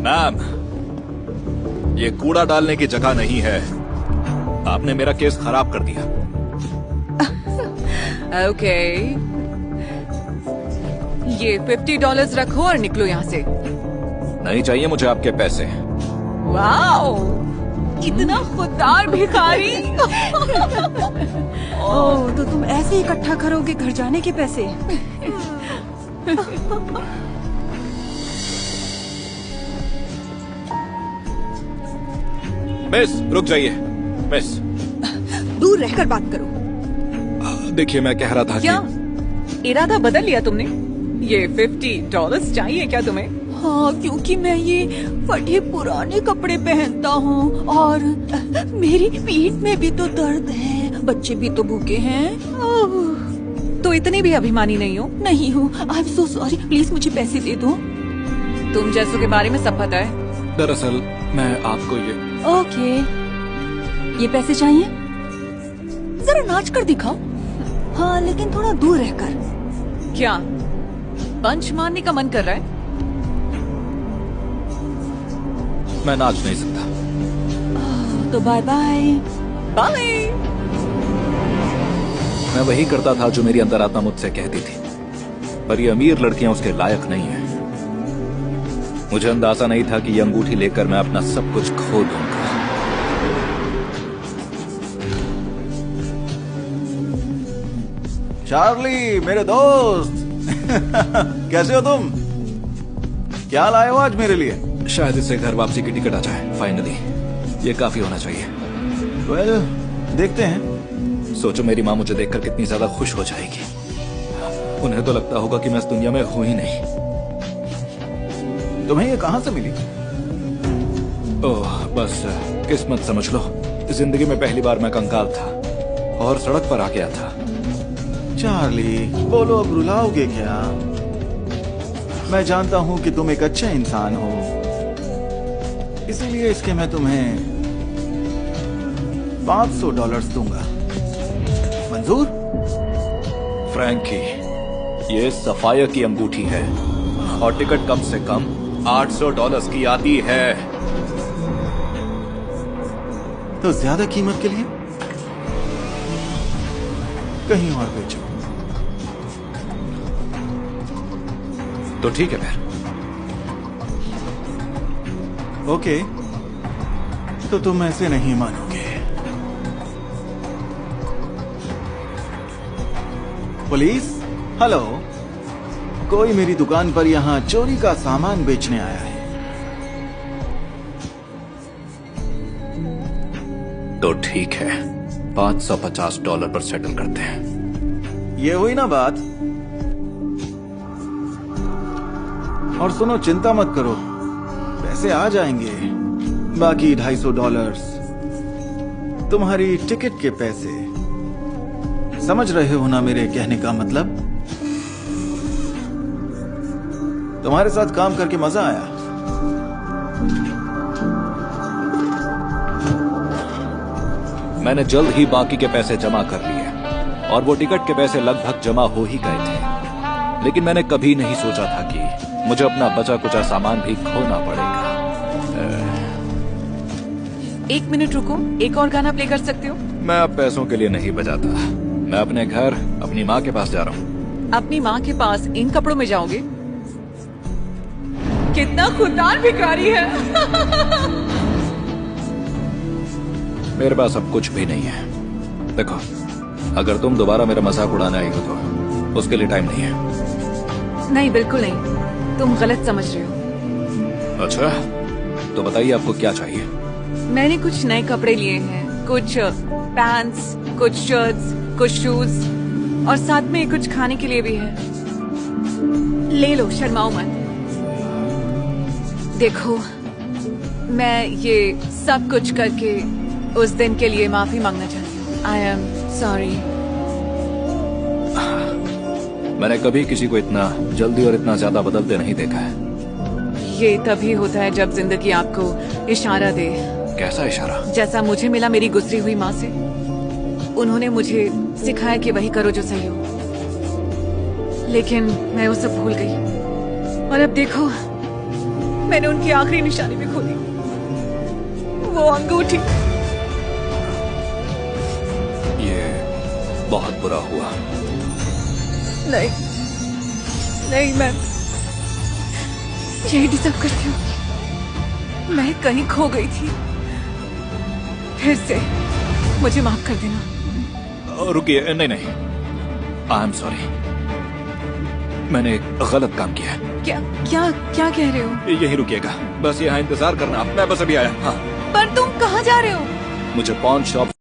Ma'am, ये कूड़ा डालने की जगह नहीं है। आपने मेरा केस खराब कर दिया। ओके, ये $50 रखो और निकलो यहाँ से। नहीं चाहिए मुझे आपके पैसे। वाओ, इतना खुददार भिखारी। ओह, तो तुम ऐसे इकट्ठा करोगे घर जाने के पैसे? मिस, रुक जाइए। मिस, दूर रहकर बात करो। देखिए मैं कह रहा था क्या कि इरादा बदल लिया तुमने? ये $50 चाहिए क्या तुम्हें? हाँ, क्योंकि मैं ये फटे पुराने कपड़े पहनता हूँ और मेरी पीठ में भी तो दर्द है, बच्चे भी तो भूखे हैं। तो इतनी भी अभिमानी नहीं हो? नहीं हूँ। I am so sorry, please मुझे पैसे दे दो। तुम जैसों के बारे में सब पता है। दरअसल मैं आपको ये ओके, ये पैसे चाहिए? जरा नाच कर दिखाओ। हाँ, लेकिन थोड़ा दूर रहकर। क्या पंच मारने का मन कर रहा है? मैं नाच नहीं सकता। तो बाय बाय। बाय। मैं वही करता था जो मेरी अंतरात्मा मुझसे कहती थी, पर ये अमीर लड़कियां उसके लायक नहीं है। मुझे अंदाजा नहीं था कि ये अंगूठी लेकर मैं अपना सब कुछ खो दूंगा। चार्ली, मेरे दोस्त। कैसे हो तुम? क्या लाए हो आज मेरे लिए? शायद इससे घर वापसी की टिकट आ जाए। फाइनली ये काफी होना चाहिए। वेल, देखते हैं। सोचो मेरी माँ मुझे देखकर कितनी ज्यादा खुश हो जाएगी। उन्हें तो लगता होगा कि मैं इस दुनिया में हूं ही नहीं। तुम्हें ये कहां से मिली? ओह, बस किस्मत समझ लो। जिंदगी में पहली बार मैं कंकाल था और सड़क पर आ गया था। चार्ली, बोलो, अब रुलाओगे क्या? मैं जानता हूं कि तुम एक अच्छा इंसान हो, इसीलिए इसके मैं तुम्हें $500 दूंगा। मंजूर? फ्रैंकी, ये सफाया की अंगूठी है और टिकट कम से कम $800 की आती है। तो ज्यादा कीमत के लिए कहीं और बेचो। तो ठीक है फिर। ओके, तो तुम ऐसे नहीं मानोगे। पुलिस, हेलो, कोई मेरी दुकान पर यहाँ चोरी का सामान बेचने आया है। तो ठीक है, $550 पर सेटल करते हैं। ये हुई ना बात? और सुनो, चिंता मत करो, पैसे आ जाएंगे। बाकी $250 तुम्हारी टिकट के पैसे। समझ रहे हो ना मेरे कहने का मतलब? तुम्हारे साथ काम करके मजा आया। मैंने जल्द ही बाकी के पैसे जमा कर लिए और वो टिकट के पैसे लगभग जमा हो ही गए थे। लेकिन मैंने कभी नहीं सोचा था कि मुझे अपना बचा कुचा सामान भी खोना पड़ेगा। 1 मिनट रुको, एक और गाना प्ले कर सकते हो? मैं अब पैसों के लिए नहीं बजाता। मैं अपने घर अपनी माँ के पास जा रहा हूँ। अपनी माँ के पास इन कपड़ों में जाओगे? कितना खुददार भिखारी है। मेरे पास अब कुछ भी नहीं है। देखो, अगर तुम दोबारा मेरा मजाक उड़ाने आई हो तो उसके लिए टाइम नहीं है। नहीं, बिल्कुल नहीं, तुम गलत समझ रहे हो। अच्छा, तो बताइए आपको क्या चाहिए? मैंने कुछ नए कपड़े लिए हैं, कुछ पैंट्स, कुछ शर्ट्स, कुछ शूज और साथ में कुछ खाने के लिए भी है। ले लो, शर्माओ मत। देखो, मैं ये सब कुछ करके उस दिन के लिए माफी मांगना चाहती हूँ। I am sorry. मैंने कभी किसी को इतना जल्दी और इतना ज्यादा बदलते नहीं देखा है। ये तभी होता है जब जिंदगी आपको इशारा दे। कैसा इशारा? जैसा मुझे मिला मेरी गुजरी हुई माँ से। उन्होंने मुझे सिखाया कि वही करो जो सही हो, लेकिन मैं वो सब भूल गई और अब देखो मैंने उनकी आखिरी निशानी भी खो दी, वो अंगूठी। ये बहुत बुरा हुआ। नहीं नहीं, मैं यही डिजर्व करती हूँ। मैं कहीं खो गई थी, फिर से मुझे माफ कर देना। रुकिए, नहीं नहीं, आई एम सॉरी। मैंने एक गलत काम किया। क्या क्या क्या कह रहे हो? यही रुकिएगा, बस यहाँ इंतजार करना, मैं बस अभी आया। हाँ, पर तुम कहाँ जा रहे हो? मुझे पॉन शॉप